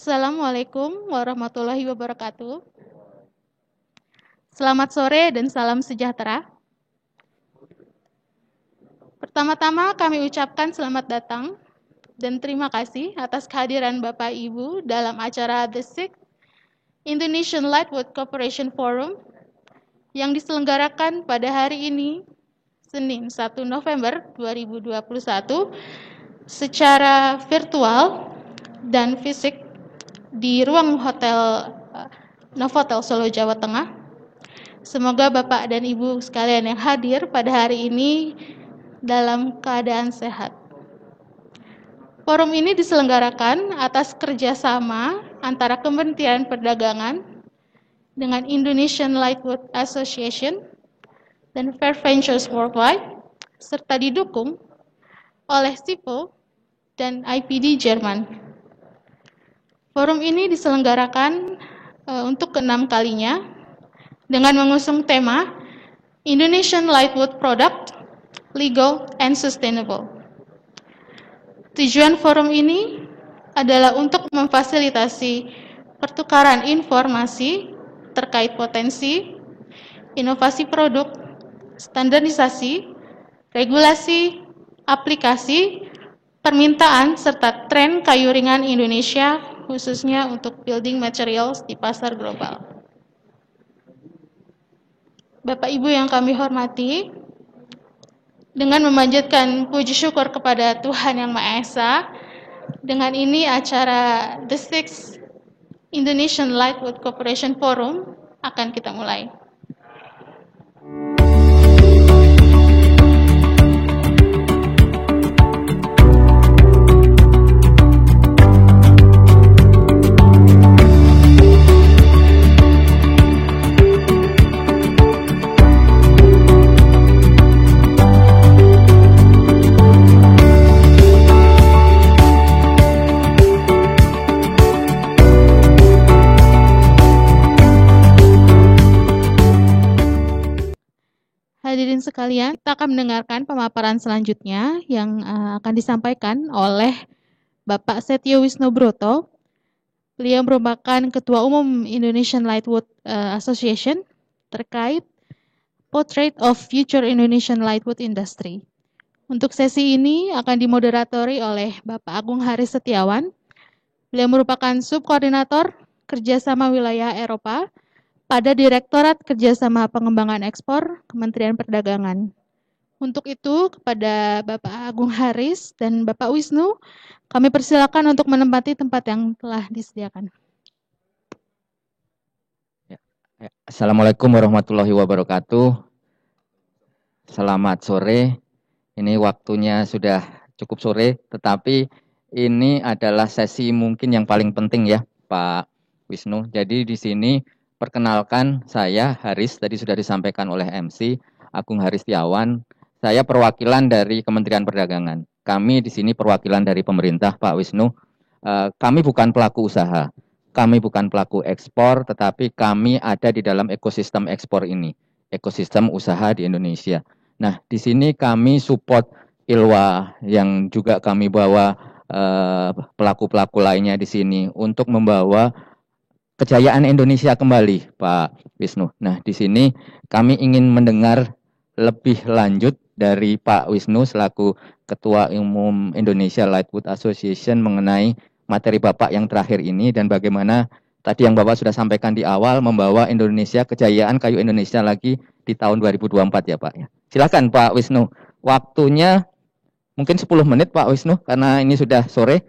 Assalamualaikum warahmatullahi wabarakatuh. Selamat sore dan salam sejahtera. Pertama-tama kami ucapkan selamat datang dan terima kasih atas kehadiran Bapak Ibu dalam acara The Sixth Indonesian Lightwood Cooperation Forum yang diselenggarakan pada hari ini, Senin 1 November 2021, secara virtual dan fisik di ruang hotel Novotel Solo, Jawa Tengah. Semoga Bapak dan Ibu sekalian yang hadir pada hari ini dalam keadaan sehat. Forum ini diselenggarakan atas kerjasama antara Kementerian Perdagangan dengan Indonesian Lightwood Association dan Fair Ventures Worldwide, serta didukung oleh SIPO dan IPD Jerman. Forum ini diselenggarakan untuk ke-6 kalinya dengan mengusung tema Indonesian Lightwood Product, Legal and Sustainable. Tujuan forum ini adalah untuk memfasilitasi pertukaran informasi terkait potensi, inovasi produk, standarisasi, regulasi, aplikasi, permintaan, serta tren kayu ringan Indonesia, khususnya untuk building materials di pasar global. Bapak Ibu yang kami hormati, dengan memanjatkan puji syukur kepada Tuhan Yang Maha Esa, dengan ini acara The Sixth Indonesian Lightwood Cooperation Forum akan kita mulai. Hadirin sekalian, kita akan mendengarkan pemaparan selanjutnya yang akan disampaikan oleh Bapak Setio Wisnobroto. Beliau merupakan Ketua Umum Indonesian Lightwood Association terkait Portrait of Future Indonesian Lightwood Industry. Untuk sesi ini akan dimoderatori oleh Bapak Agung Haris Setiawan. Beliau merupakan Subkoordinator Kerjasama Wilayah Eropa pada Direktorat Kerjasama Pengembangan Ekspor Kementerian Perdagangan. Untuk itu, kepada Bapak Agung Haris dan Bapak Wisnu, kami persilakan untuk menempati tempat yang telah disediakan. Assalamualaikum warahmatullahi wabarakatuh. Selamat sore. Ini waktunya sudah cukup sore, tetapi ini adalah sesi mungkin yang paling penting ya, Pak Wisnu. Jadi di sini perkenalkan, saya Haris, tadi sudah disampaikan oleh MC, Agung Haris Setiawan. Saya perwakilan dari Kementerian Perdagangan. Kami di sini perwakilan dari pemerintah, Pak Wisnu. Kami bukan pelaku usaha, kami bukan pelaku ekspor, tetapi kami ada di dalam ekosistem ekspor ini, ekosistem usaha di Indonesia. Nah, di sini kami support ILWA yang juga kami bawa pelaku-pelaku lainnya di sini untuk membawa kejayaan Indonesia kembali, Pak Wisnu. Nah, di sini kami ingin mendengar lebih lanjut dari Pak Wisnu selaku Ketua Umum Indonesia Lightwood Association mengenai materi Bapak yang terakhir ini dan bagaimana tadi yang Bapak sudah sampaikan di awal membawa Indonesia, kejayaan kayu Indonesia lagi di tahun 2024 ya Pak. Silakan Pak Wisnu. Waktunya mungkin 10 menit Pak Wisnu karena ini sudah sore.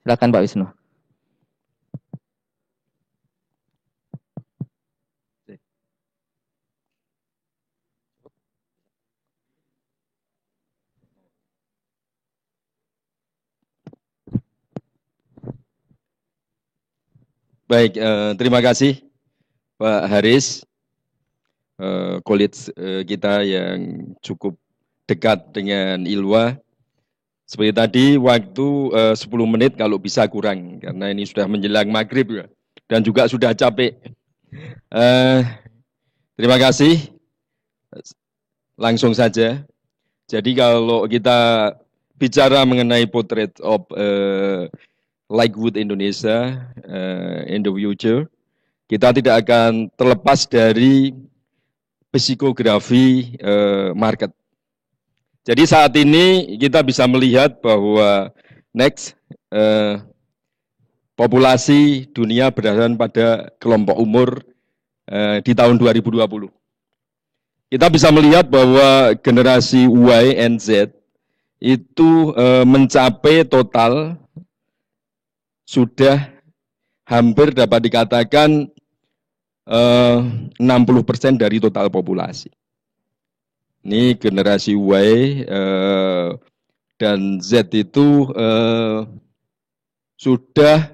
Silakan Pak Wisnu. Baik, terima kasih Pak Haris, college kita yang cukup dekat dengan ILWA. Seperti tadi waktu 10 menit kalau bisa kurang, karena ini sudah menjelang maghrib ya, dan juga sudah capek. Terima kasih, langsung saja. Jadi kalau kita bicara mengenai portrait of like Wood Indonesia in the future, kita tidak akan terlepas dari psikografi market. Jadi saat ini kita bisa melihat bahwa populasi dunia berdasarkan pada kelompok umur di tahun 2020. Kita bisa melihat bahwa generasi Y and Z itu mencapai total sudah hampir dapat dikatakan 60% dari total populasi. Ini generasi Y dan Z itu sudah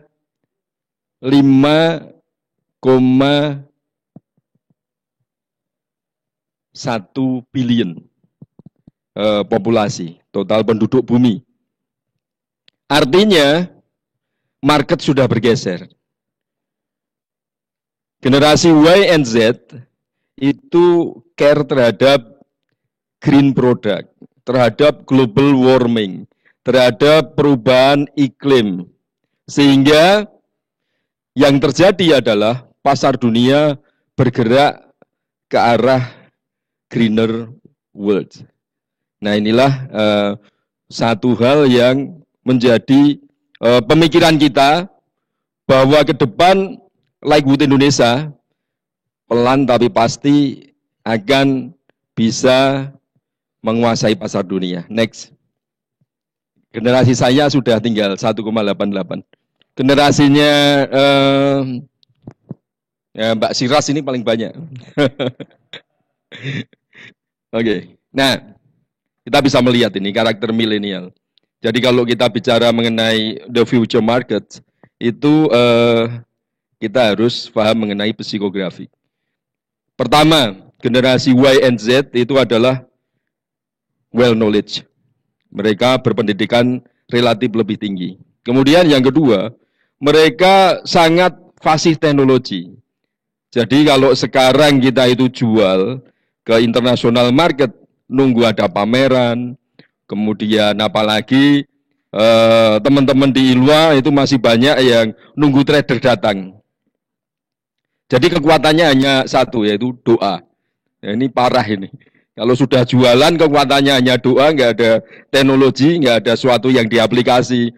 5,1 billion populasi, total penduduk bumi. Artinya, market sudah bergeser. Generasi Y and Z itu care terhadap green product, terhadap global warming, terhadap perubahan iklim. Sehingga yang terjadi adalah pasar dunia bergerak ke arah greener world. Nah, inilah satu hal yang menjadi pemikiran kita bahwa ke depan like Wood Indonesia pelan tapi pasti akan bisa menguasai pasar dunia. Next. Generasi saya sudah tinggal 1,88. Generasinya ya Mbak Siras ini paling banyak. Oke. Nah, kita bisa melihat ini karakter milenial. Jadi kalau kita bicara mengenai the future market, itu kita harus paham mengenai psikografi. Pertama, generasi Y and Z itu adalah well knowledge. Mereka berpendidikan relatif lebih tinggi. Kemudian yang kedua, mereka sangat fasih teknologi. Jadi kalau sekarang kita itu jual ke international market, nunggu ada pameran, kemudian apalagi teman-teman di Ilwa itu masih banyak yang nunggu trader datang. Jadi kekuatannya hanya satu, yaitu doa. Ya, ini parah ini. Kalau sudah jualan kekuatannya hanya doa, nggak ada teknologi, nggak ada sesuatu yang diaplikasi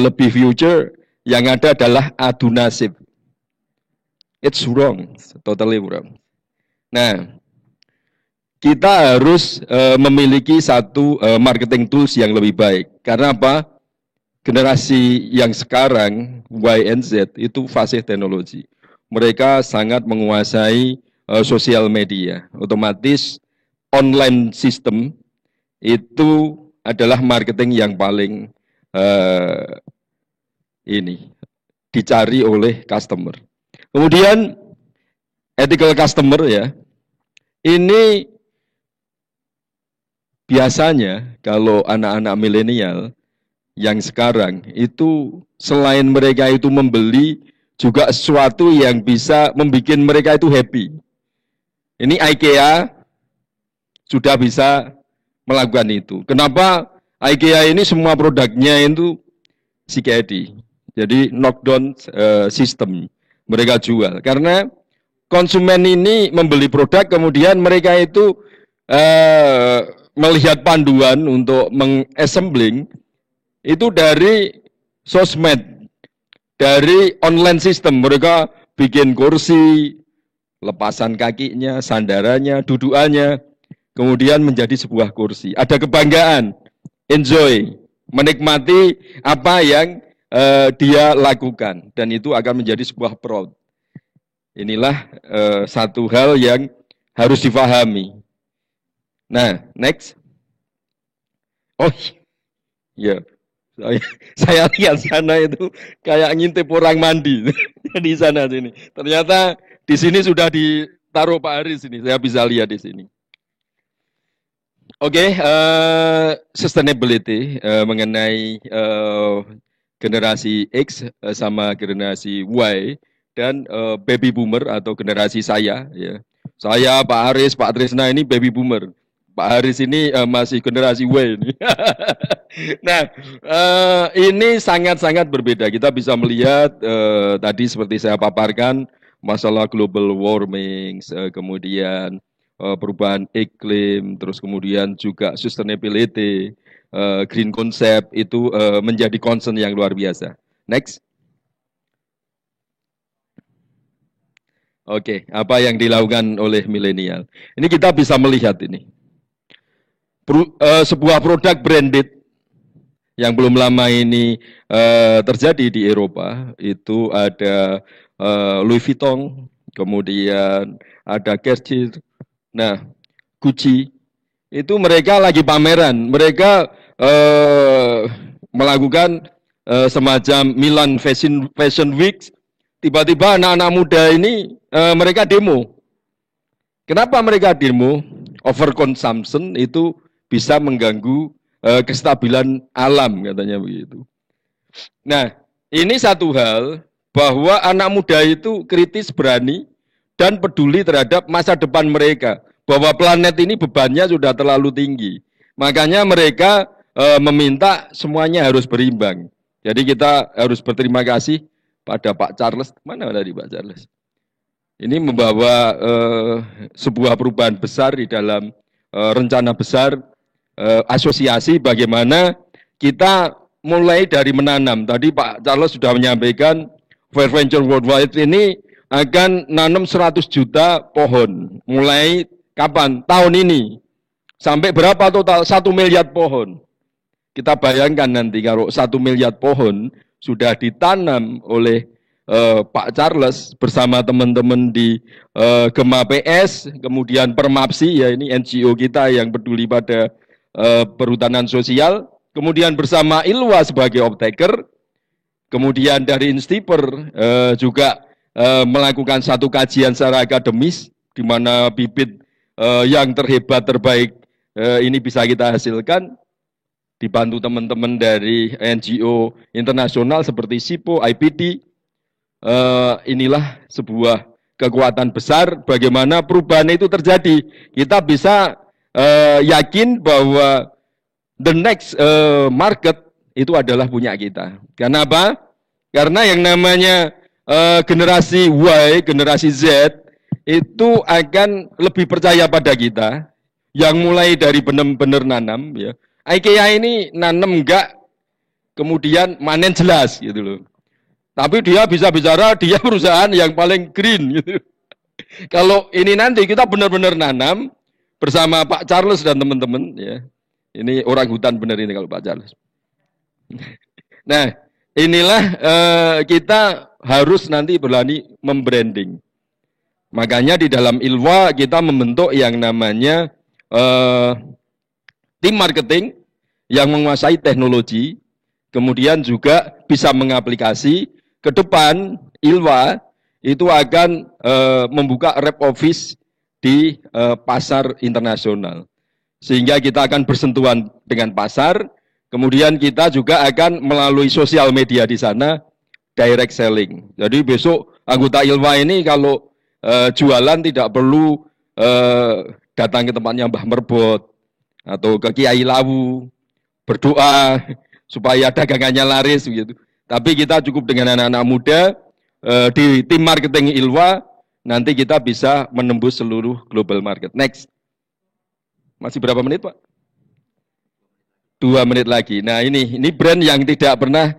lebih future, yang ada adalah adu nasib. It's wrong, totally wrong. Nah, kita harus memiliki satu marketing tools yang lebih baik. Karena apa? Generasi yang sekarang, Y and Z, itu fasih teknologi. Mereka sangat menguasai sosial media. Otomatis online system itu adalah marketing yang paling dicari oleh customer. Kemudian ethical customer ya, ini biasanya kalau anak-anak milenial yang sekarang itu selain mereka itu membeli juga sesuatu yang bisa membuat mereka itu happy. Ini IKEA sudah bisa melakukan itu. Kenapa IKEA ini semua produknya itu CKD. Jadi knockdown system mereka jual. Karena konsumen ini membeli produk kemudian mereka itu melihat panduan untuk mengassembling itu dari sosmed, dari online system. Mereka bikin kursi, lepasan kakinya, sandarannya, dudukannya, kemudian menjadi sebuah kursi. Ada kebanggaan, enjoy, menikmati apa yang dia lakukan. Dan itu akan menjadi sebuah proud. Inilah satu hal yang harus difahami. Nah, next. Oh, ya. Saya lihat sana itu kayak ngintip orang mandi di sana sini. Ternyata di sini sudah ditaruh Pak Haris ini. Saya bisa lihat di sini. Oke, sustainability mengenai generasi X sama generasi Y dan baby boomer atau generasi saya. Ya. Saya, Pak Haris, Pak Trisna ini baby boomer. Pak Haris ini masih generasi W ini. Nah, ini sangat-sangat berbeda. Kita bisa melihat tadi seperti saya paparkan masalah global warming, kemudian perubahan iklim, terus kemudian juga sustainability, green concept itu menjadi concern yang luar biasa. Next. Oke, apa yang dilakukan oleh milenial? Ini kita bisa melihat ini. Sebuah produk branded yang belum lama ini terjadi di Eropa, itu ada Louis Vuitton, kemudian ada Cartier, nah Gucci, itu mereka lagi pameran, mereka melakukan semacam Milan Fashion Week, tiba-tiba anak-anak muda ini mereka demo. Kenapa mereka demo? Overconsumption itu bisa mengganggu kestabilan alam, katanya begitu. Nah, ini satu hal bahwa anak muda itu kritis, berani, dan peduli terhadap masa depan mereka. Bahwa planet ini bebannya sudah terlalu tinggi. Makanya mereka meminta semuanya harus berimbang. Jadi kita harus berterima kasih pada Pak Charles. Mana tadi Pak Charles? Ini membawa sebuah perubahan besar di dalam rencana besar asosiasi bagaimana kita mulai dari menanam. Tadi Pak Charles sudah menyampaikan Fair Venture Worldwide ini akan nanam 100 juta pohon. Mulai kapan? Tahun ini. Sampai berapa total? 1 miliar pohon. Kita bayangkan nanti kalau 1 miliar pohon sudah ditanam oleh Pak Charles bersama teman-teman di Gema PS, kemudian Permapsi, ya ini NGO kita yang peduli pada perhutanan sosial, kemudian bersama ILWA sebagai off-taker, kemudian dari Instiper juga melakukan satu kajian secara akademis, di mana bibit yang terhebat, terbaik ini bisa kita hasilkan, dibantu teman-teman dari NGO internasional seperti SIPO, IPD. Inilah sebuah kekuatan besar bagaimana perubahan itu terjadi. Kita bisa yakin bahwa the next market itu adalah punya kita. Karena apa? Karena yang namanya generasi Y, generasi Z itu akan lebih percaya pada kita. Yang mulai dari benar-benar nanam, ya. IKEA ini nanam enggak, kemudian manen jelas gitu loh. Tapi dia bisa bicara, dia perusahaan yang paling green gitu. Kalau ini nanti kita benar-benar nanam bersama Pak Charles dan teman-teman, ya. Ini orang hutan benar ini kalau Pak Charles. Nah, inilah kita harus nanti berani membranding. Makanya di dalam ILWA kita membentuk yang namanya tim marketing yang menguasai teknologi, kemudian juga bisa mengaplikasi. Ke depan ILWA itu akan membuka rep office di pasar internasional. Sehingga kita akan bersentuhan dengan pasar, kemudian kita juga akan melalui sosial media di sana, direct selling. Jadi besok anggota ILWA ini kalau jualan tidak perlu datang ke tempatnya Mbah Merbot atau ke Kiai Lawu, berdoa supaya dagangannya laris begitu. Tapi kita cukup dengan anak-anak muda di tim marketing ILWA, nanti kita bisa menembus seluruh global market. Next. Masih berapa menit, Pak? 2 menit lagi. Nah, ini brand yang tidak pernah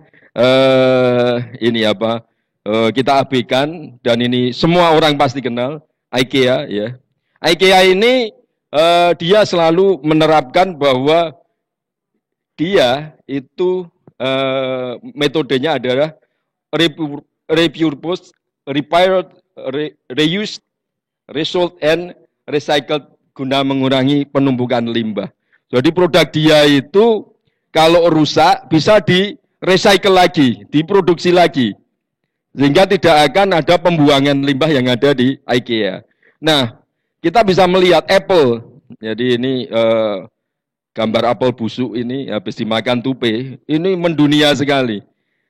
kita abaikan, dan ini semua orang pasti kenal, IKEA, ya. IKEA ini dia selalu menerapkan bahwa dia itu metodenya adalah repurpose, repair, reuse, resold, and recycled guna mengurangi penumpukan limbah. Jadi produk dia itu kalau rusak bisa di-recycle lagi, diproduksi lagi. Sehingga tidak akan ada pembuangan limbah yang ada di IKEA. Nah, kita bisa melihat Apple. Jadi ini gambar apel busuk ini habis dimakan tupai, ini mendunia sekali.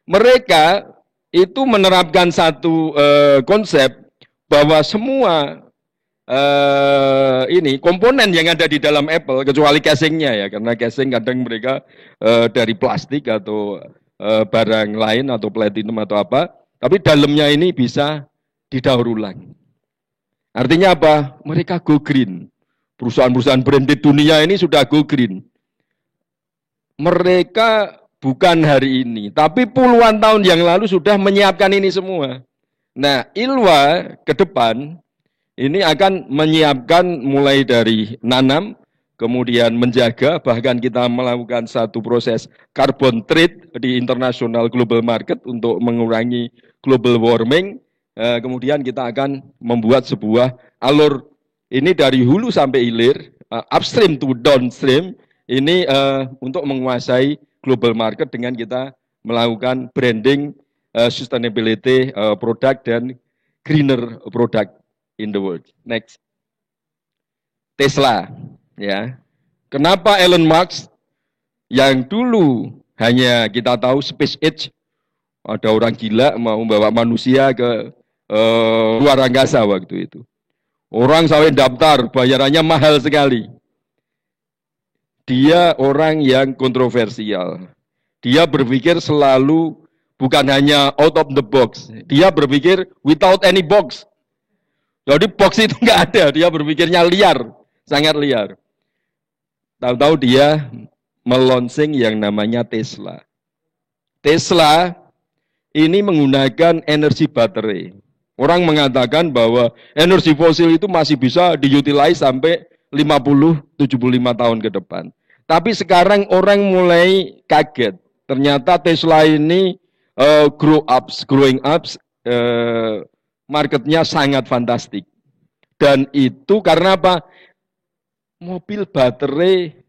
Mereka itu menerapkan satu konsep bahwa semua ini komponen yang ada di dalam Apple, kecuali casingnya ya, karena casing kadang mereka dari plastik atau barang lain atau platinum atau apa, tapi dalamnya ini bisa didaur ulang. Artinya apa? Mereka go green. Perusahaan-perusahaan branded dunia ini sudah go green. Mereka bukan hari ini, tapi puluhan tahun yang lalu sudah menyiapkan ini semua. Nah, ILWA ke depan ini akan menyiapkan mulai dari nanam, kemudian menjaga, bahkan kita melakukan satu proses carbon trade di international global market untuk mengurangi global warming. Kemudian kita akan membuat sebuah alur ini dari hulu sampai hilir, upstream to downstream, ini untuk menguasai global market dengan kita melakukan branding, sustainability product dan greener product in the world. Next. Tesla, ya. Kenapa Elon Musk yang dulu hanya kita tahu SpaceX, ada orang gila mau membawa manusia ke luar angkasa waktu itu. Orang sampai daftar, bayarannya mahal sekali. Dia orang yang kontroversial. Dia berpikir selalu bukan hanya out of the box. Dia berpikir without any box. Jadi box itu nggak ada. Dia berpikirnya liar, sangat liar. Tahu-tahu dia melonsing yang namanya Tesla. Tesla ini menggunakan energi baterai. Orang mengatakan bahwa energi fosil itu masih bisa diutilize sampai 50-75 tahun ke depan. Tapi sekarang orang mulai kaget. Ternyata Tesla ini growing up, marketnya sangat fantastik. Dan itu karena apa? Mobil baterai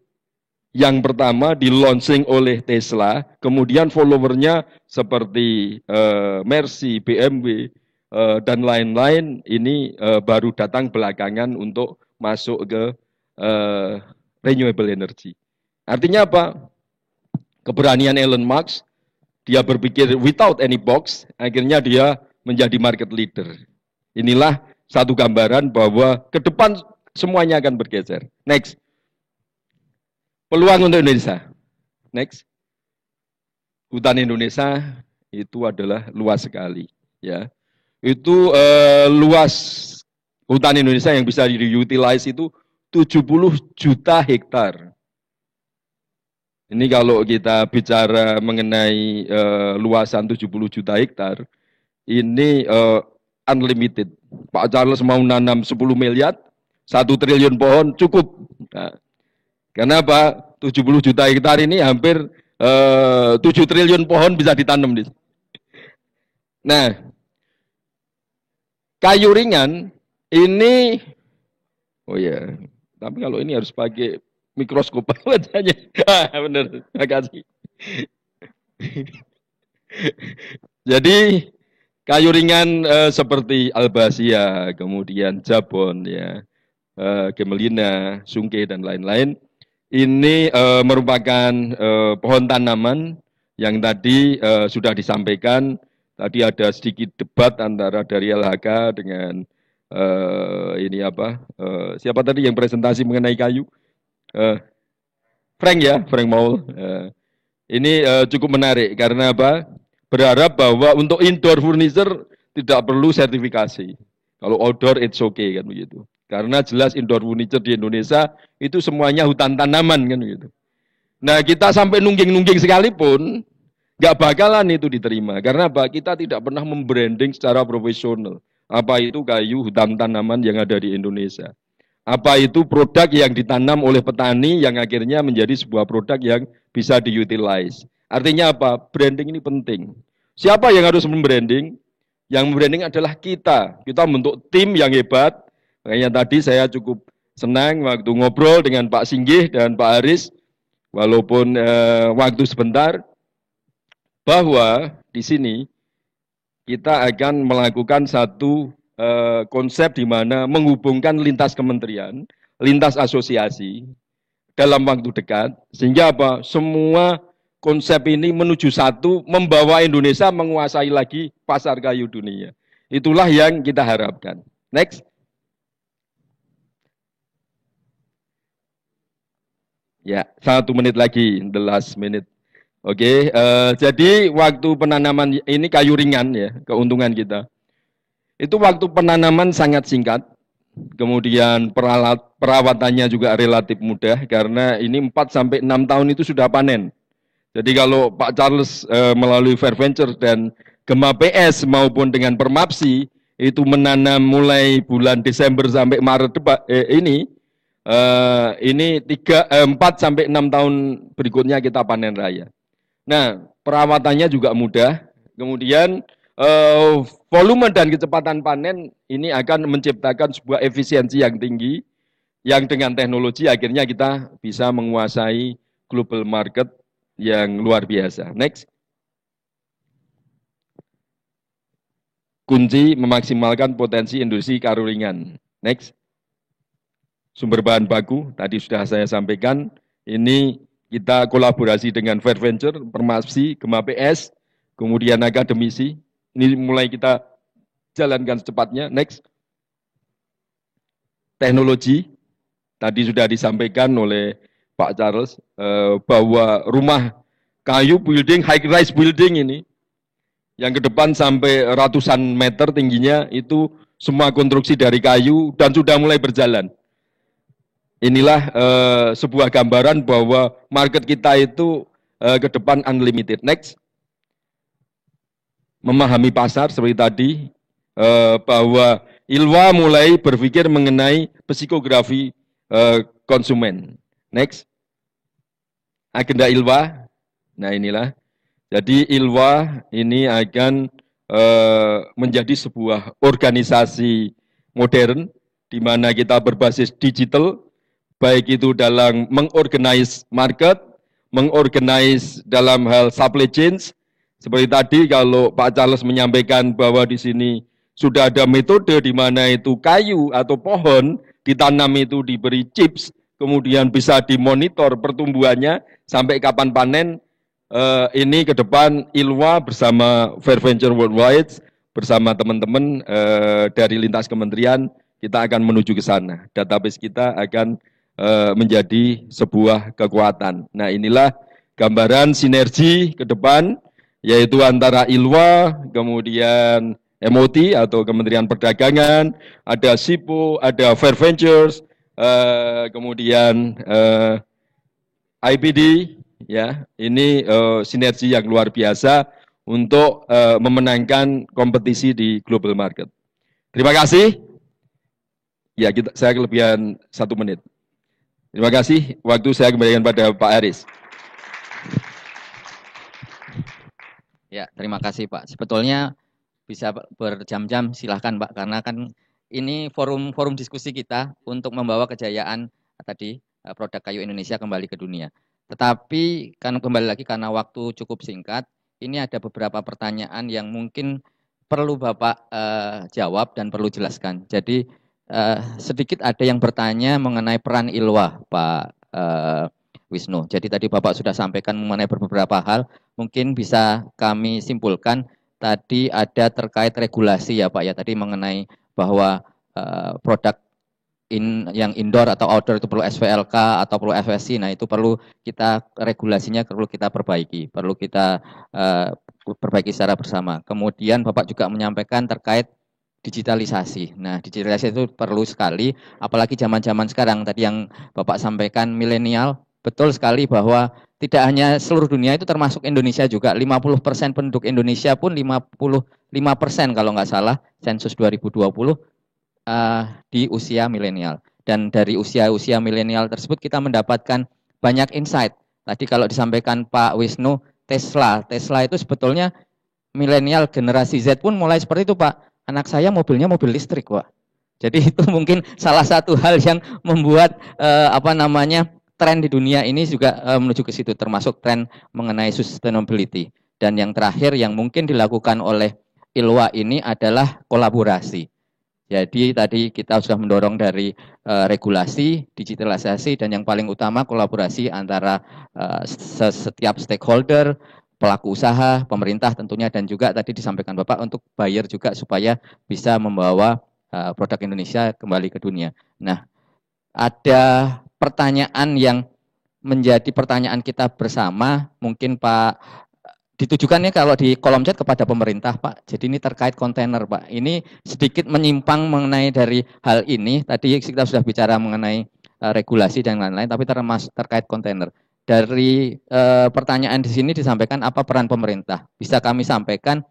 yang pertama di launching oleh Tesla, kemudian followernya seperti Mercy, BMW, dan lain-lain ini baru datang belakangan untuk masuk ke renewable energy. Artinya apa? Keberanian Elon Musk, dia berpikir without any box, akhirnya dia menjadi market leader. Inilah satu gambaran bahwa ke depan semuanya akan bergeser. Next. Peluang untuk Indonesia. Next. Hutan Indonesia itu adalah luas sekali, ya. Itu luas hutan Indonesia yang bisa diutilize itu 70 juta hektar. Ini kalau kita bicara mengenai luasan 70 juta hektar, ini unlimited. Pak Charles mau nanam 10 miliar, 1 triliun pohon cukup. Nah, kenapa? 70 juta hektar ini hampir 7 triliun pohon bisa ditanam. Nah, kayu ringan ini, oh ya, tapi kalau ini harus pakai mikroskop wajahnya. Benar, terima kasih. Jadi kayu ringan seperti albasia, kemudian jabon, ya, gemelina, sungke dan lain-lain, ini merupakan pohon tanaman yang tadi sudah disampaikan. Tadi ada sedikit debat antara dari LHK dengan ini apa? Siapa tadi yang presentasi mengenai kayu? Frank ya, Frank Maul. Ini cukup menarik karena apa? Berharap bahwa untuk indoor furniture tidak perlu sertifikasi. Kalau outdoor it's okay kan begitu. Karena jelas indoor furniture di Indonesia itu semuanya hutan tanaman kan begitu. Nah kita sampai nungging-nungging sekalipun nggak bakalan itu diterima. Karena apa? Kita tidak pernah membranding secara profesional. Apa itu kayu hutan tanaman yang ada di Indonesia. Apa itu produk yang ditanam oleh petani yang akhirnya menjadi sebuah produk yang bisa diutilize. Artinya apa? Branding ini penting. Siapa yang harus membranding? Yang membranding adalah kita. Kita membentuk tim yang hebat. Makanya tadi saya cukup senang waktu ngobrol dengan Pak Singgih dan Pak Aris. Walaupun waktu sebentar. Bahwa di sini kita akan melakukan satu konsep di mana menghubungkan lintas kementerian, lintas asosiasi dalam waktu dekat, sehingga apa? Semua konsep ini menuju satu, membawa Indonesia menguasai lagi pasar kayu dunia. Itulah yang kita harapkan. Next. Ya, 1 menit lagi, the last minute. Oke, jadi waktu penanaman ini kayu ringan ya, keuntungan kita. Itu waktu penanaman sangat singkat, kemudian perawatannya juga relatif mudah karena ini 4 sampai 6 tahun itu sudah panen. Jadi kalau Pak Charles melalui Fair Venture dan Gema PS maupun dengan Permapsi itu menanam mulai bulan Desember sampai Maret ini 4 sampai 6 tahun berikutnya kita panen raya. Nah, perawatannya juga mudah. Kemudian volume dan kecepatan panen ini akan menciptakan sebuah efisiensi yang tinggi yang dengan teknologi akhirnya kita bisa menguasai global market yang luar biasa. Next. Kunci memaksimalkan potensi industri kayu ringan. Next. Sumber bahan baku, tadi sudah saya sampaikan, ini kita kolaborasi dengan Fair Venture, Permapsi, Gema PS, kemudian akademisi, ini mulai kita jalankan secepatnya. Next. Teknologi, tadi sudah disampaikan oleh Pak Charles, bahwa rumah kayu building, high rise building ini, yang ke depan sampai ratusan meter tingginya, itu semua konstruksi dari kayu dan sudah mulai berjalan. Inilah sebuah gambaran bahwa market kita itu ke depan unlimited. Next. Memahami pasar seperti tadi, bahwa Ilwa mulai berpikir mengenai psikografi konsumen. Next. Agenda Ilwa. Nah inilah. Jadi Ilwa ini akan menjadi sebuah organisasi modern di mana kita berbasis digital, baik itu dalam mengorganize market, mengorganize dalam hal supply chains. Seperti tadi kalau Pak Charles menyampaikan bahwa di sini sudah ada metode di mana itu kayu atau pohon ditanam itu diberi chips, kemudian bisa dimonitor pertumbuhannya sampai kapan panen. Ini ke depan Ilwa bersama Fair Venture Worldwide, bersama teman-teman dari lintas kementerian, kita akan menuju ke sana. Database kita akan menjadi sebuah kekuatan. Nah inilah gambaran sinergi ke depan, yaitu antara Ilwa, kemudian MOT atau Kementerian Perdagangan, ada SIPO, ada Fair Ventures, kemudian IPD, ya ini sinergi yang luar biasa untuk memenangkan kompetisi di global market. Terima kasih. Ya, saya kelebihan 1 menit. Terima kasih. Waktu saya kembalikan pada Pak Aris. Ya, terima kasih Pak. Sebetulnya bisa berjam-jam, silahkan Pak, karena kan ini forum diskusi kita untuk membawa kejayaan tadi produk kayu Indonesia kembali ke dunia. Tetapi kan kembali lagi karena waktu cukup singkat, ini ada beberapa pertanyaan yang mungkin perlu Bapak jawab dan perlu jelaskan. Jadi sedikit ada yang bertanya mengenai peran Ilwa, Pak Wisnu. Jadi tadi Bapak sudah sampaikan mengenai beberapa hal, mungkin bisa kami simpulkan. Tadi ada terkait regulasi ya Pak ya, tadi mengenai bahwa produk yang indoor atau outdoor itu perlu SVLK atau perlu FSC. Nah itu perlu kita regulasinya perlu kita perbaiki, perlu kita perbaiki secara bersama. Kemudian Bapak juga menyampaikan terkait digitalisasi. Nah digitalisasi itu perlu sekali, apalagi zaman-zaman sekarang tadi yang Bapak sampaikan milenial, betul sekali bahwa tidak hanya seluruh dunia itu termasuk Indonesia juga, 50% penduduk Indonesia pun 55% kalau nggak salah, sensus 2020 di usia milenial. Dan dari usia milenial tersebut kita mendapatkan banyak insight. Tadi kalau disampaikan Pak Wisnu, Tesla itu sebetulnya milenial generasi Z pun mulai seperti itu Pak. Anak saya mobilnya mobil listrik Pak. Jadi itu mungkin salah satu hal yang membuat tren di dunia ini juga menuju ke situ, termasuk tren mengenai sustainability. Dan yang terakhir yang mungkin dilakukan oleh Ilwa ini adalah kolaborasi. Jadi tadi kita sudah mendorong dari regulasi, digitalisasi, dan yang paling utama kolaborasi antara setiap stakeholder, pelaku usaha, pemerintah tentunya, dan juga tadi disampaikan Bapak untuk buyer juga supaya bisa membawa produk Indonesia kembali ke dunia. Nah, ada pertanyaan yang menjadi pertanyaan kita bersama, mungkin Pak, ditujukannya kalau di kolom chat kepada pemerintah Pak, jadi ini terkait kontainer Pak, ini sedikit menyimpang mengenai dari hal ini, tadi kita sudah bicara mengenai regulasi dan lain-lain, tapi terkait kontainer. Dari pertanyaan di sini disampaikan apa peran pemerintah, bisa kami sampaikan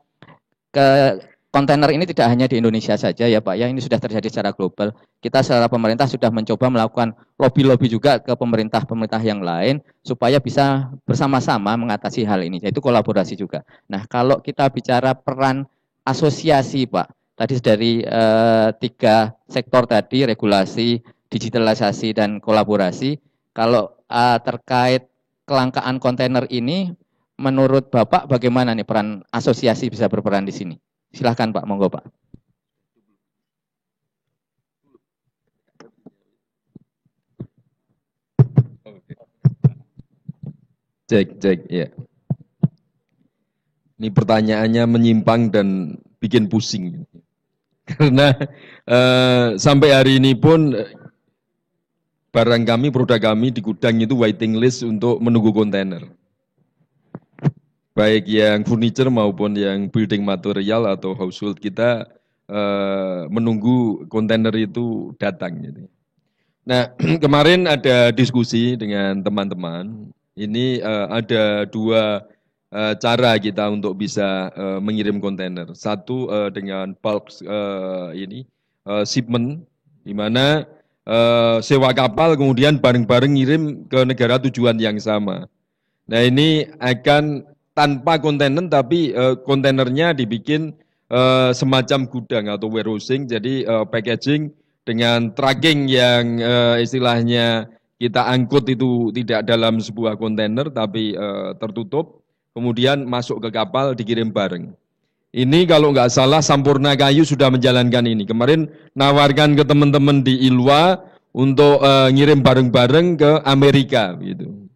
ke kontainer ini tidak hanya di Indonesia saja ya Pak ya, ini sudah terjadi secara global. Kita secara pemerintah sudah mencoba melakukan lobby-lobby juga ke pemerintah-pemerintah yang lain supaya bisa bersama-sama mengatasi hal ini, yaitu kolaborasi juga. Nah, kalau kita bicara peran asosiasi Pak, tadi dari 3 sektor tadi, regulasi, digitalisasi, dan kolaborasi, kalau terkait kelangkaan kontainer ini, menurut Bapak bagaimana nih peran asosiasi bisa berperan di sini? Silahkan Pak, monggo Pak. Cek, ya. Ini pertanyaannya menyimpang dan bikin pusing. Karena sampai hari ini pun barang kami, produk kami di gudang itu waiting list untuk menunggu kontainer. Baik yang furniture maupun yang building material atau household kita menunggu kontainer itu datang. Gitu. Nah, kemarin ada diskusi dengan teman-teman. Ini ada 2 cara kita untuk bisa mengirim kontainer. Satu dengan bulk shipment, di mana sewa kapal kemudian bareng-bareng ngirim ke negara tujuan yang sama. Nah ini akan tanpa kontainer tapi kontainernya dibikin semacam gudang atau warehousing, jadi packaging dengan tracking yang istilahnya kita angkut itu tidak dalam sebuah kontainer tapi tertutup, kemudian masuk ke kapal dikirim bareng. Ini kalau nggak salah Sampurna Kayu sudah menjalankan ini. Kemarin nawarkan ke teman-teman di Ilwa untuk ngirim bareng-bareng ke Amerika gitu.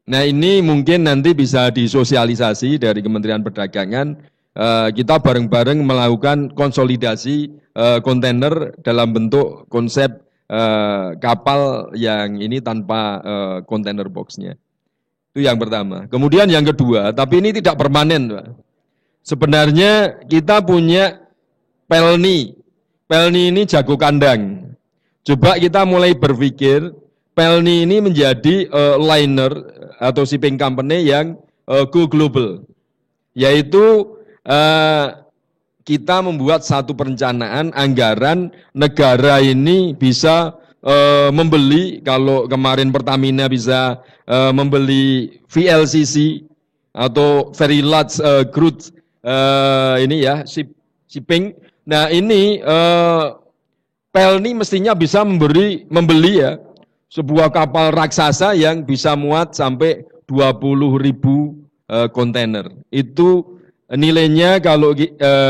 Nah ini mungkin nanti bisa disosialisasi dari Kementerian Perdagangan, kita bareng-bareng melakukan konsolidasi kontainer dalam bentuk konsep kapal yang ini tanpa kontainer box-nya. Itu yang pertama. Kemudian yang kedua, tapi ini tidak permanen Pak. Sebenarnya kita punya Pelni. Pelni ini jago kandang. Coba kita mulai berpikir Pelni ini menjadi liner atau shipping company yang go global. Yaitu kita membuat satu perencanaan anggaran negara ini bisa membeli, kalau kemarin Pertamina bisa membeli VLCC atau very large crude ini ya shipping. Nah ini Pelni mestinya bisa membeli ya sebuah kapal raksasa yang bisa muat sampai 20.000 kontainer. Itu nilainya kalau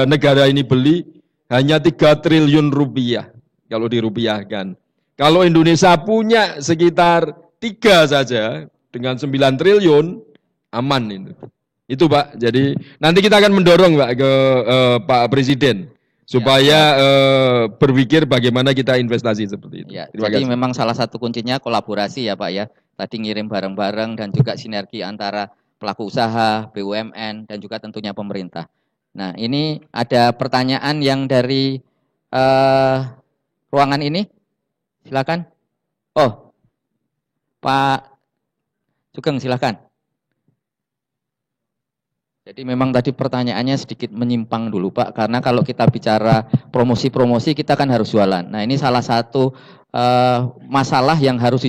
negara ini beli hanya 3 triliun rupiah kalau dirupiahkan. Kalau Indonesia punya sekitar 3 saja dengan 9 triliun aman itu. Itu Pak, jadi nanti kita akan mendorong Pak ke Pak Presiden supaya berpikir bagaimana kita investasi seperti itu. Ya, jadi kasih. Memang salah satu kuncinya kolaborasi ya Pak ya, tadi ngirim bareng-bareng dan juga sinergi antara pelaku usaha, BUMN, dan juga tentunya pemerintah. Nah ini ada pertanyaan yang dari ruangan ini, silakan. Oh, Pak Sugeng silakan. Jadi memang tadi pertanyaannya sedikit menyimpang dulu Pak, karena kalau kita bicara promosi-promosi kita kan harus jualan. Nah ini salah satu masalah yang harus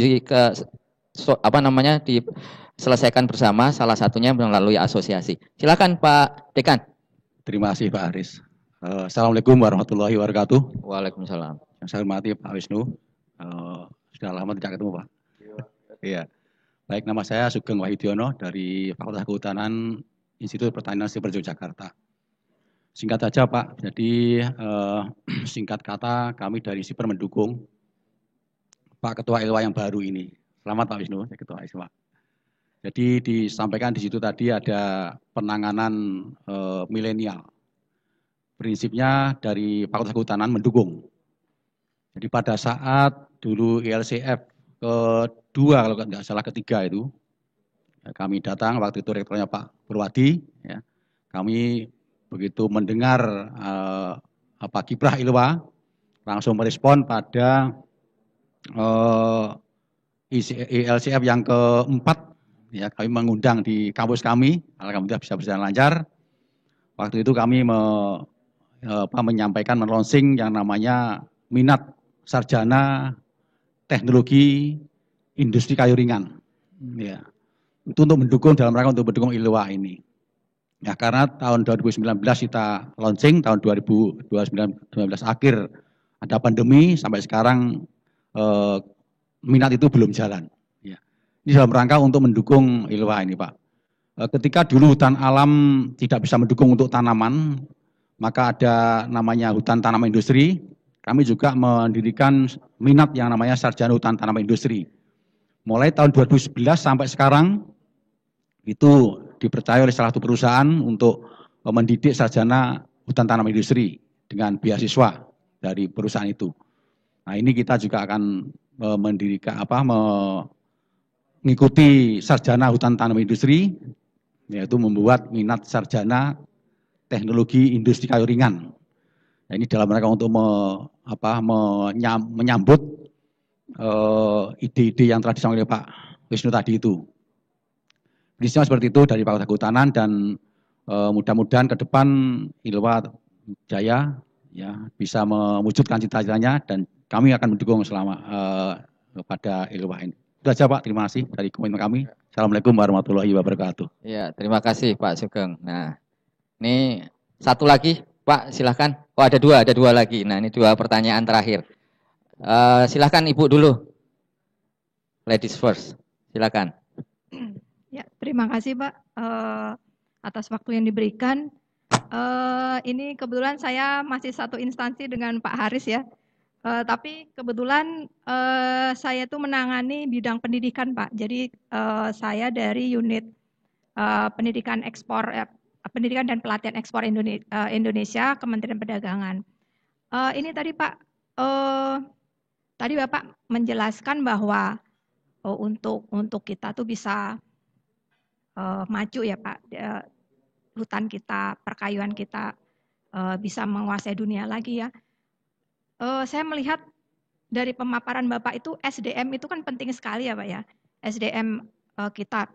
diselesaikan bersama, salah satunya melalui asosiasi. Silakan Pak Dekan. Terima kasih Pak Aris. Assalamualaikum warahmatullahi wabarakatuh. Waalaikumsalam. Yang saya hormati Pak Wisnu. Sudah lama tidak ketemu Pak. Iya. Baik, nama saya Sugeng Wahidiono dari Fakultas Kehutanan Institut Pertanian Siber Yogyakarta. Singkat saja Pak, jadi singkat kata kami dari Siber mendukung Pak Ketua Ilwa yang baru ini. Selamat Pak Wisnu, Ketua Ilwa. Jadi disampaikan di situ tadi ada penanganan milenial. Prinsipnya dari Fakultas Kehutanan mendukung. Jadi pada saat dulu ILCF kedua, kalau nggak salah ketiga itu. Kami datang, waktu itu rektornya Pak Purwadi, ya. Kami begitu mendengar kiprah Ilwa, langsung merespon pada ILCF yang keempat, ya, kami mengundang di kampus kami, alhamdulillah bisa berjalan lancar. Waktu itu kami menyampaikan launching yang namanya minat sarjana teknologi industri kayu ringan, ya. Itu untuk mendukung dalam rangka untuk mendukung Ilwa ini. Ya, karena tahun 2019 kita launching, tahun 2019 akhir ada pandemi, sampai sekarang minat itu belum jalan. Ya. Ini dalam rangka untuk mendukung Ilwa ini, Pak. Ketika dulu hutan alam tidak bisa mendukung untuk tanaman, maka ada namanya hutan tanaman industri. Kami juga mendirikan minat yang namanya sarjana hutan tanaman industri. Mulai tahun 2011 sampai sekarang, itu dipercaya oleh salah satu perusahaan untuk mendidik sarjana hutan tanaman industri dengan beasiswa dari perusahaan itu. Nah, ini kita juga akan mendirikan mengikuti sarjana hutan tanaman industri, yaitu membuat minat sarjana teknologi industri kayu ringan. Nah, ini dalam rangka untuk menyambut ide-ide yang telah disampaikan oleh Pak Wisnu tadi itu. Prinsipnya seperti itu dari Fakultas Kehutanan, dan mudah-mudahan ke depan Ilwa Jaya ya bisa mewujudkan cita-citanya, dan kami akan mendukung selama pada Ilwa ini. Itu saja Pak, terima kasih dari komitmen kami. Assalamualaikum warahmatullahi wabarakatuh. Ya, terima kasih Pak Sugeng. Nah, ini satu lagi Pak, silahkan. Oh, ada dua lagi. Nah, ini dua pertanyaan terakhir. Silahkan Ibu dulu. Ladies first, silahkan. Ya, terima kasih Pak atas waktu yang diberikan. Ini kebetulan saya masih satu instansi dengan Pak Haris ya, tapi kebetulan saya itu menangani bidang pendidikan Pak. Jadi saya dari unit pendidikan dan pelatihan ekspor Indonesia, Kementerian Perdagangan. Ini tadi Pak, tadi Bapak menjelaskan bahwa untuk kita tuh bisa maju ya Pak, hutan kita, perkayuan kita bisa menguasai dunia lagi ya. Saya melihat dari pemaparan Bapak itu SDM itu kan penting sekali ya Pak ya, SDM kita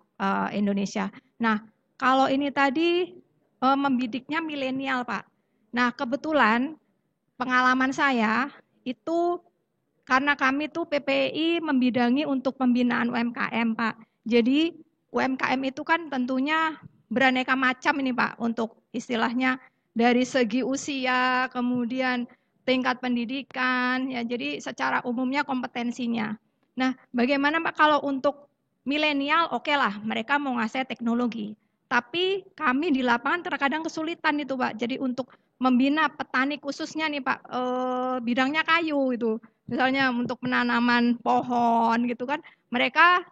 Indonesia. Nah, kalau ini tadi membidiknya milenial Pak. Nah, kebetulan pengalaman saya itu karena kami tuh PPI membidangi untuk pembinaan UMKM Pak. Jadi UMKM itu kan tentunya beraneka macam ini Pak, untuk istilahnya dari segi usia, kemudian tingkat pendidikan, ya jadi secara umumnya kompetensinya. Nah, bagaimana Pak kalau untuk milenial, oke lah mereka mau ngasih teknologi. Tapi kami di lapangan terkadang kesulitan itu Pak. Jadi untuk membina petani khususnya nih Pak, bidangnya kayu itu. Misalnya untuk penanaman pohon gitu kan, mereka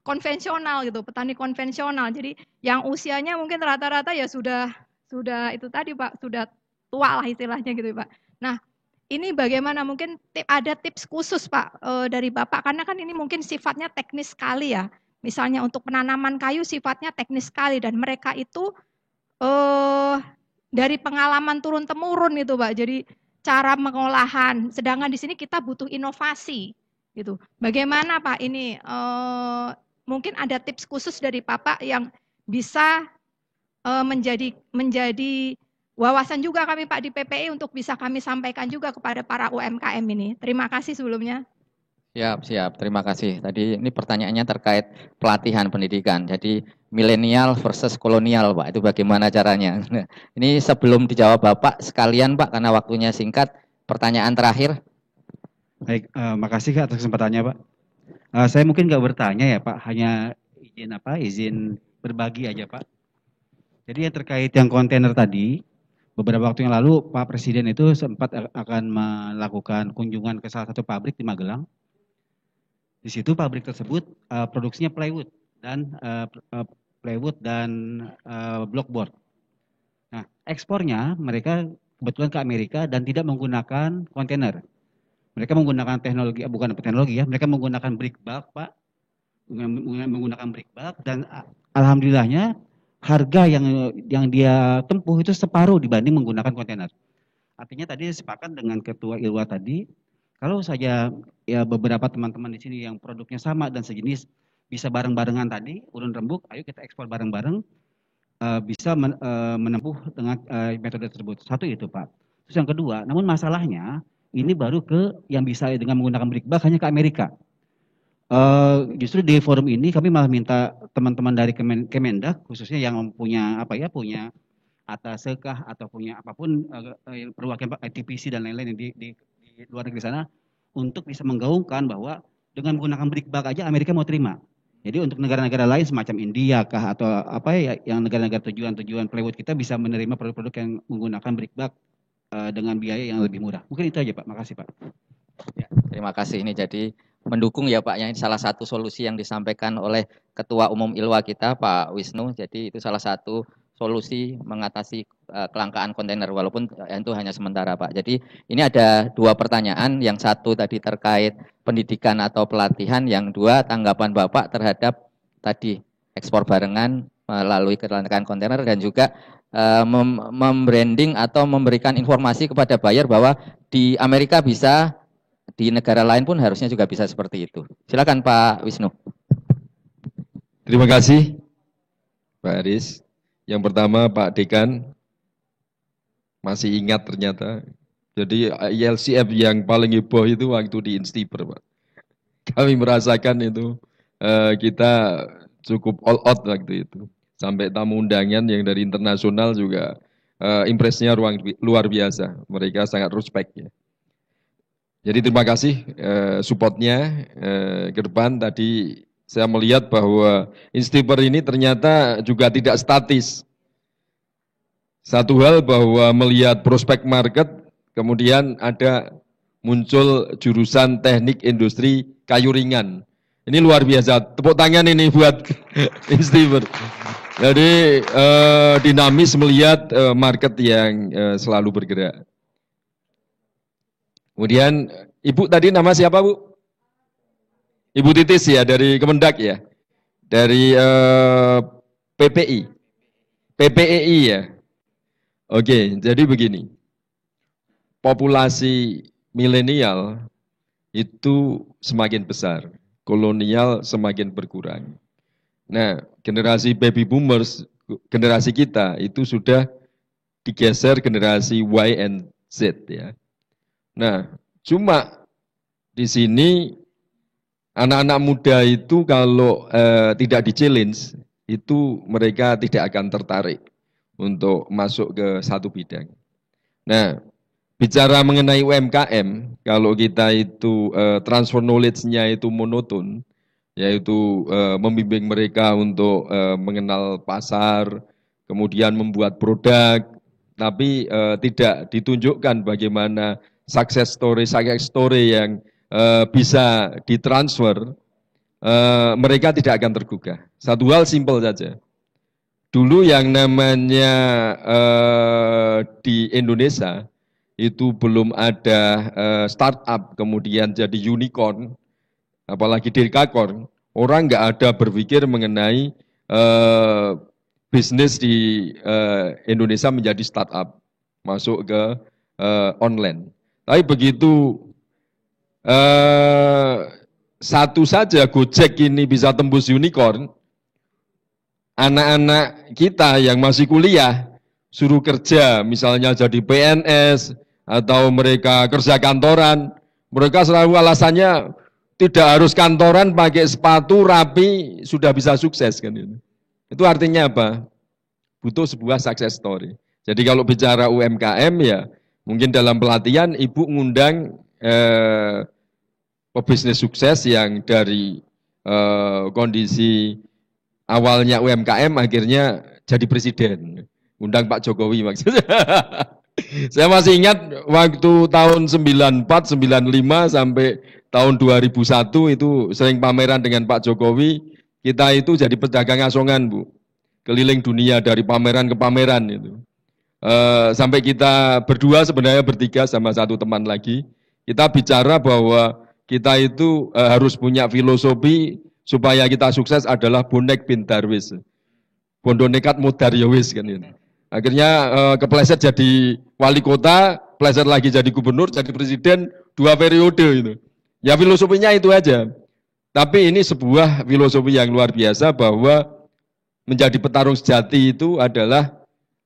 konvensional gitu, petani konvensional. Jadi yang usianya mungkin rata-rata ya sudah itu tadi Pak, sudah tua lah istilahnya gitu Pak. Nah, ini bagaimana mungkin ada tips khusus Pak dari Bapak, karena kan ini mungkin sifatnya teknis sekali ya. Misalnya untuk penanaman kayu sifatnya teknis sekali, dan mereka itu dari pengalaman turun temurun itu Pak. Jadi cara pengolahan, sedangkan di sini kita butuh inovasi gitu. Bagaimana Pak ini mungkin ada tips khusus dari Bapak yang bisa menjadi wawasan juga kami Pak di PPI untuk bisa kami sampaikan juga kepada para UMKM ini. Terima kasih sebelumnya. Siap. Terima kasih. Tadi ini pertanyaannya terkait pelatihan pendidikan. Jadi milenial versus kolonial, Pak. Itu bagaimana caranya? Nah, ini sebelum dijawab Bapak, sekalian Pak, karena waktunya singkat, pertanyaan terakhir. Baik, makasih atas kesempatannya Pak. Saya mungkin nggak bertanya ya Pak, hanya izin berbagi aja Pak. Jadi yang terkait yang kontainer tadi, beberapa waktu yang lalu Pak Presiden itu sempat akan melakukan kunjungan ke salah satu pabrik di Magelang. Di situ pabrik tersebut produksinya plywood dan blockboard. Nah, ekspornya mereka kebetulan ke Amerika dan tidak menggunakan kontainer. Mereka menggunakan teknologi, bukan teknologi ya, mereka menggunakan brick bulk, Pak. Menggunakan brick bulk, dan alhamdulillahnya harga yang dia tempuh itu separuh dibanding menggunakan kontainer. Artinya tadi sepakat dengan Ketua ILWA tadi, kalau saja ya beberapa teman-teman di sini yang produknya sama dan sejenis bisa bareng-barengan tadi, urun rembuk, ayo kita ekspor bareng-bareng, bisa menempuh dengan metode tersebut. Satu itu, Pak. Terus yang kedua, namun masalahnya ini baru ke yang bisa dengan menggunakan brick bulk hanya ke Amerika. Justru di forum ini kami malah minta teman-teman dari Kemendak khususnya yang punya punya atase kah atau punya apapun perwakilan ITPC dan lain-lain di luar negeri sana untuk bisa menggaungkan bahwa dengan menggunakan brick bulk aja Amerika mau terima. Jadi untuk negara-negara lain semacam India kah atau yang negara-negara tujuan plywood kita bisa menerima produk-produk yang menggunakan brick bulk dengan biaya yang lebih murah. Mungkin itu aja, Pak. Makasih, Pak. Ya, terima kasih. Ini jadi mendukung ya Pak, yang salah satu solusi yang disampaikan oleh Ketua Umum ILWA kita Pak Wisnu. Jadi itu salah satu solusi mengatasi kelangkaan kontainer walaupun itu hanya sementara Pak. Jadi ini ada 2 pertanyaan, yang satu tadi terkait pendidikan atau pelatihan, yang 2 tanggapan Bapak terhadap tadi ekspor barengan melalui kelangkaan kontainer, dan juga membranding atau memberikan informasi kepada buyer bahwa di Amerika bisa, di negara lain pun harusnya juga bisa seperti itu. Silakan Pak Wisnu. Terima kasih Pak Aris. Yang pertama Pak Dekan, masih ingat ternyata. Jadi ILCF yang paling heboh itu waktu di Instiper, Pak. Kami merasakan itu kita cukup all out waktu itu. Sampai tamu undangan yang dari internasional juga impresnya luar biasa. Mereka sangat respect ya. Jadi terima kasih supportnya ke depan. Tadi saya melihat bahwa Instiper ini ternyata juga tidak statis. Satu hal bahwa melihat prospek market, kemudian ada muncul jurusan teknik industri kayu ringan. Ini luar biasa, tepuk tangan ini buat Instiper. Jadi dinamis melihat market yang selalu bergerak. Kemudian Ibu tadi nama siapa Bu? Ibu Titis ya, dari Kemendak ya? Dari PPI? PPEI ya? Oke, jadi begini. Populasi milenial itu semakin besar, kolonial semakin berkurang. Nah, generasi baby boomers, generasi kita itu sudah digeser generasi Y and Z ya. Nah, cuma di sini anak-anak muda itu kalau tidak di-challenge, itu mereka tidak akan tertarik untuk masuk ke satu bidang. Nah, bicara mengenai UMKM, kalau kita itu transfer knowledge-nya itu monoton, yaitu membimbing mereka untuk mengenal pasar, kemudian membuat produk, tapi tidak ditunjukkan bagaimana success story yang bisa ditransfer, mereka tidak akan tergugah. Satu hal simpel saja. Dulu yang namanya di Indonesia itu belum ada startup kemudian jadi unicorn, apalagi dekakorn, orang nggak ada berpikir mengenai bisnis di Indonesia menjadi startup, masuk ke online. Tapi begitu satu saja Gojek ini bisa tembus unicorn, anak-anak kita yang masih kuliah suruh kerja, misalnya jadi PNS atau mereka kerja kantoran, mereka selalu alasannya tidak harus kantoran, pakai sepatu rapi sudah bisa sukses kan itu. Itu artinya apa? Butuh sebuah success story. Jadi kalau bicara UMKM ya mungkin dalam pelatihan Ibu ngundang pebisnis sukses yang dari kondisi awalnya UMKM akhirnya jadi presiden. Undang Pak Jokowi maksudnya. Saya masih ingat waktu tahun 94, 95 sampai tahun 2001 itu sering pameran dengan Pak Jokowi. Kita itu jadi pedagang asongan Bu. Keliling dunia dari pameran ke pameran itu. Sampai kita berdua sebenarnya bertiga sama satu teman lagi Kita bicara bahwa kita itu harus punya filosofi supaya kita sukses adalah bonek pintar wis. Bondo nekat mudar ya wis kan ini. Akhirnya kepleset jadi wali kota, pleset lagi jadi gubernur, jadi presiden 2 periode itu. Ya filosofinya itu aja. Tapi ini sebuah filosofi yang luar biasa bahwa menjadi petarung sejati itu adalah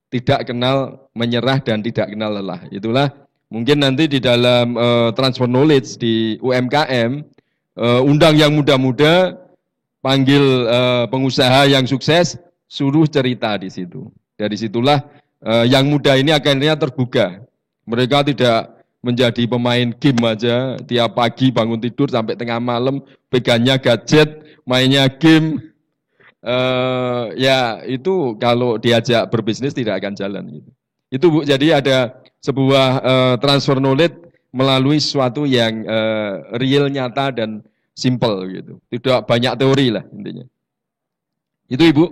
tidak kenal menyerah dan tidak kenal lelah. Itulah mungkin nanti di dalam transfer knowledge di UMKM, undang yang muda-muda, panggil pengusaha yang sukses, suruh cerita di situ. Dari situlah yang muda ini akhirnya terbuka. Mereka tidak menjadi pemain game aja, tiap pagi bangun tidur sampai tengah malam, pegangnya gadget, mainnya game. Ya itu kalau diajak berbisnis tidak akan jalan gitu. Itu Bu, jadi ada sebuah transfer knowledge melalui sesuatu yang real, nyata dan simple gitu. Tidak banyak teori lah intinya. Itu Ibu.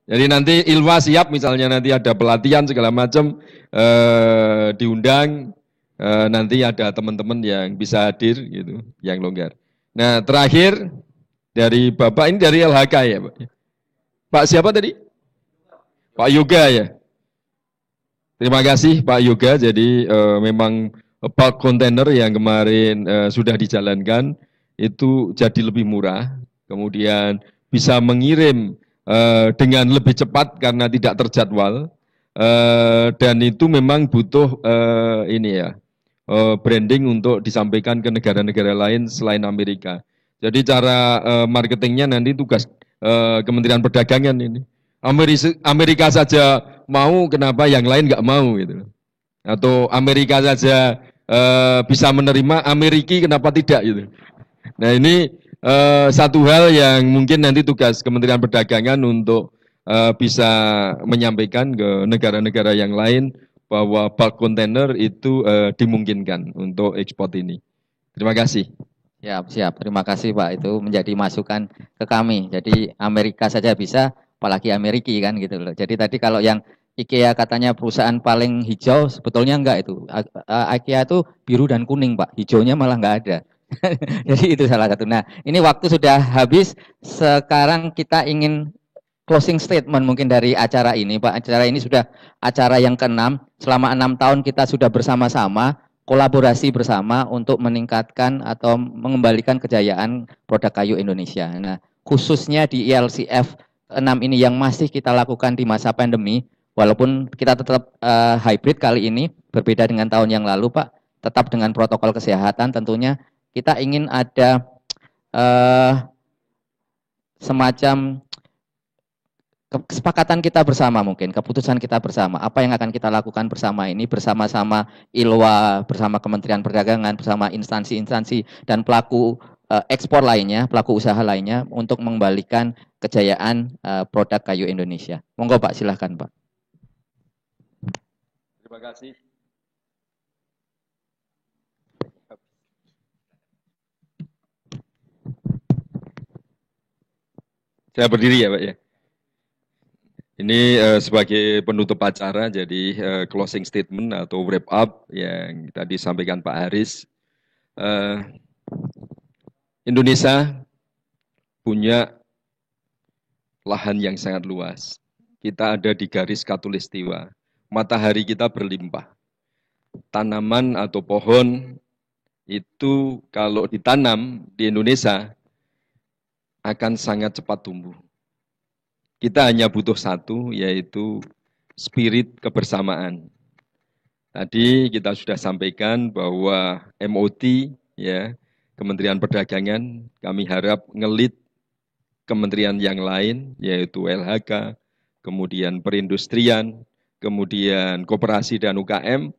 Jadi nanti Ilwa siap misalnya nanti ada pelatihan segala macam diundang, nanti ada teman-teman yang bisa hadir gitu, yang longgar. Nah terakhir dari Bapak ini dari LHK ya Pak. Pak siapa tadi? Pak Yoga ya. Terima kasih Pak Yoga. Jadi memang bulk container yang kemarin sudah dijalankan itu jadi lebih murah. Kemudian bisa mengirim dengan lebih cepat karena tidak terjadwal. Dan itu memang butuh ini ya branding untuk disampaikan ke negara-negara lain selain Amerika. Jadi cara marketingnya nanti tugas Kementerian Perdagangan ini. Amerika saja mau, kenapa yang lain nggak mau gitu? Atau Amerika saja bisa menerima, Amerika kenapa tidak gitu? Nah ini satu hal yang mungkin nanti tugas Kementerian Perdagangan untuk bisa menyampaikan ke negara-negara yang lain bahwa bulk container itu dimungkinkan untuk ekspor ini. Terima kasih. Siap. Terima kasih Pak. Itu menjadi masukan ke kami. Jadi Amerika saja bisa, apalagi Amerika kan gitu loh. Jadi tadi kalau yang IKEA katanya perusahaan paling hijau, sebetulnya enggak itu. IKEA itu biru dan kuning Pak. Hijaunya malah enggak ada. Jadi itu salah satu. Nah ini waktu sudah habis. Sekarang kita ingin closing statement mungkin dari acara ini Pak. Acara ini sudah acara yang ke-6. Selama 6 tahun kita sudah bersama-sama kolaborasi bersama untuk meningkatkan atau mengembalikan kejayaan produk kayu Indonesia. Nah, khususnya di ILCF 6 ini yang masih kita lakukan di masa pandemi, walaupun kita tetap hybrid kali ini, berbeda dengan tahun yang lalu, Pak, tetap dengan protokol kesehatan tentunya, kita ingin ada semacam kesepakatan kita bersama mungkin, keputusan kita bersama, apa yang akan kita lakukan bersama ini, bersama-sama ILWA, bersama Kementerian Perdagangan, bersama instansi-instansi dan pelaku ekspor lainnya, pelaku usaha lainnya untuk mengembalikan kejayaan produk kayu Indonesia. Monggo Pak, silahkan Pak. Terima kasih. Saya berdiri ya Pak ya. Ini sebagai penutup acara, jadi closing statement atau wrap up yang tadi disampaikan Pak Haris. Indonesia punya lahan yang sangat luas. Kita ada di garis khatulistiwa. Matahari kita berlimpah. Tanaman atau pohon itu kalau ditanam di Indonesia akan sangat cepat tumbuh. Kita hanya butuh satu, yaitu spirit kebersamaan. Tadi kita sudah sampaikan bahwa MOT, ya, Kementerian Perdagangan, kami harap ngelit kementerian yang lain, yaitu LHK, kemudian perindustrian, kemudian koperasi dan UKM,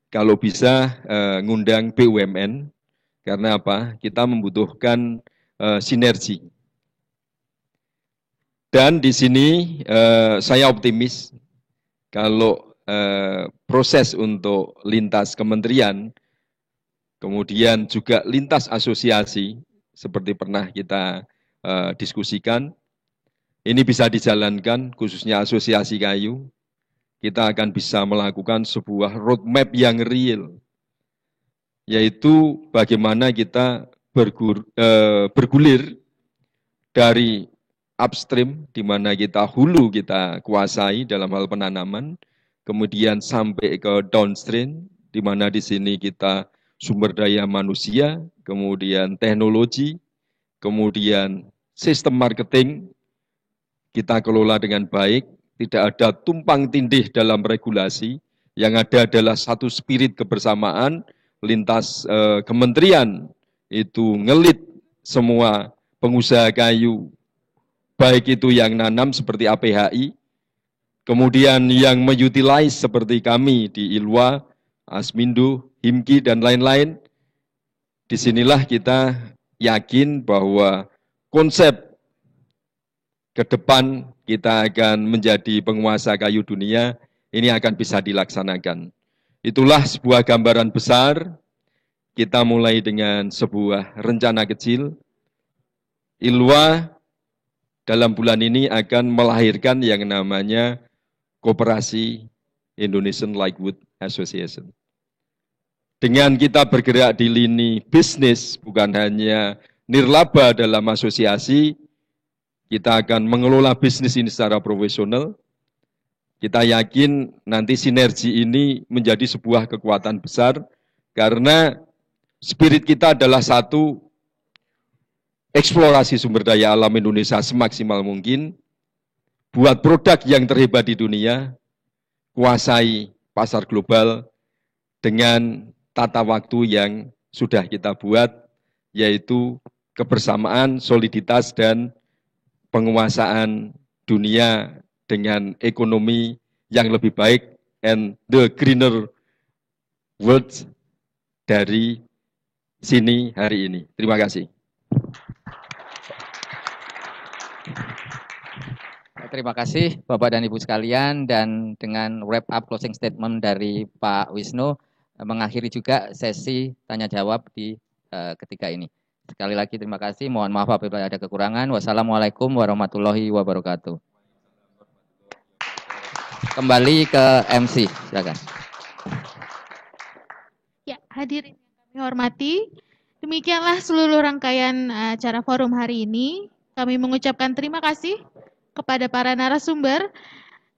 kalau bisa ngundang BUMN, karena apa? Kita membutuhkan sinergi. Dan di sini saya optimis kalau proses untuk lintas kementerian, kemudian juga lintas asosiasi, seperti pernah kita diskusikan, ini bisa dijalankan khususnya asosiasi kayu, kita akan bisa melakukan sebuah roadmap yang real, yaitu bagaimana kita bergulir dari upstream, di mana kita hulu kita kuasai dalam hal penanaman, kemudian sampai ke downstream, di mana di sini kita sumber daya manusia, kemudian teknologi, kemudian sistem marketing, kita kelola dengan baik, tidak ada tumpang tindih dalam regulasi, yang ada adalah satu spirit kebersamaan, lintas kementerian, itu ngelit semua pengusaha kayu, baik itu yang nanam seperti APHI, kemudian yang mengutilize seperti kami di ILWA, Asmindo, HIMKI, dan lain-lain. Disinilah kita yakin bahwa konsep ke depan kita akan menjadi penguasa kayu dunia, ini akan bisa dilaksanakan. Itulah sebuah gambaran besar, kita mulai dengan sebuah rencana kecil. ILWA dalam bulan ini akan melahirkan yang namanya Koperasi Indonesian Lightwood Association. Dengan kita bergerak di lini bisnis, bukan hanya nirlaba dalam asosiasi, kita akan mengelola bisnis ini secara profesional. Kita yakin nanti sinergi ini menjadi sebuah kekuatan besar, karena spirit kita adalah satu, eksplorasi sumber daya alam Indonesia semaksimal mungkin, buat produk yang terhebat di dunia, kuasai pasar global dengan tata waktu yang sudah kita buat, yaitu kebersamaan, soliditas, dan penguasaan dunia dengan ekonomi yang lebih baik, and the greener world dari sini hari ini. Terima kasih. Terima kasih Bapak dan Ibu sekalian, dan dengan wrap up closing statement dari Pak Wisnu, mengakhiri juga sesi tanya jawab di ketika ini. Sekali lagi terima kasih, mohon maaf apabila ada kekurangan. Wassalamualaikum warahmatullahi wabarakatuh. Kembali ke MC, silakan. Ya, hadirin yang kami hormati, demikianlah seluruh rangkaian acara forum hari ini. Kami mengucapkan terima kasih kepada para narasumber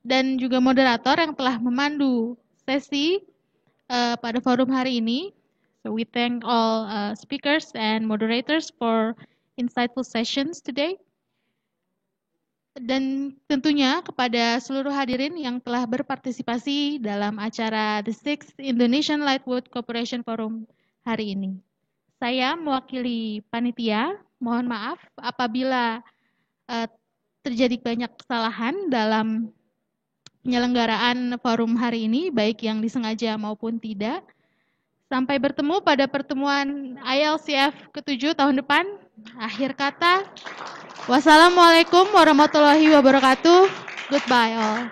dan juga moderator yang telah memandu sesi pada forum hari ini. So we thank all speakers and moderators for insightful sessions today. Dan tentunya kepada seluruh hadirin yang telah berpartisipasi dalam acara The 6th Indonesian Lightwood Cooperation Forum hari ini. Saya mewakili panitia, mohon maaf apabila terjadi banyak kesalahan dalam penyelenggaraan forum hari ini, baik yang disengaja maupun tidak. Sampai bertemu pada pertemuan ILCF ke-7 tahun depan. Akhir kata, wassalamualaikum warahmatullahi wabarakatuh. Goodbye all.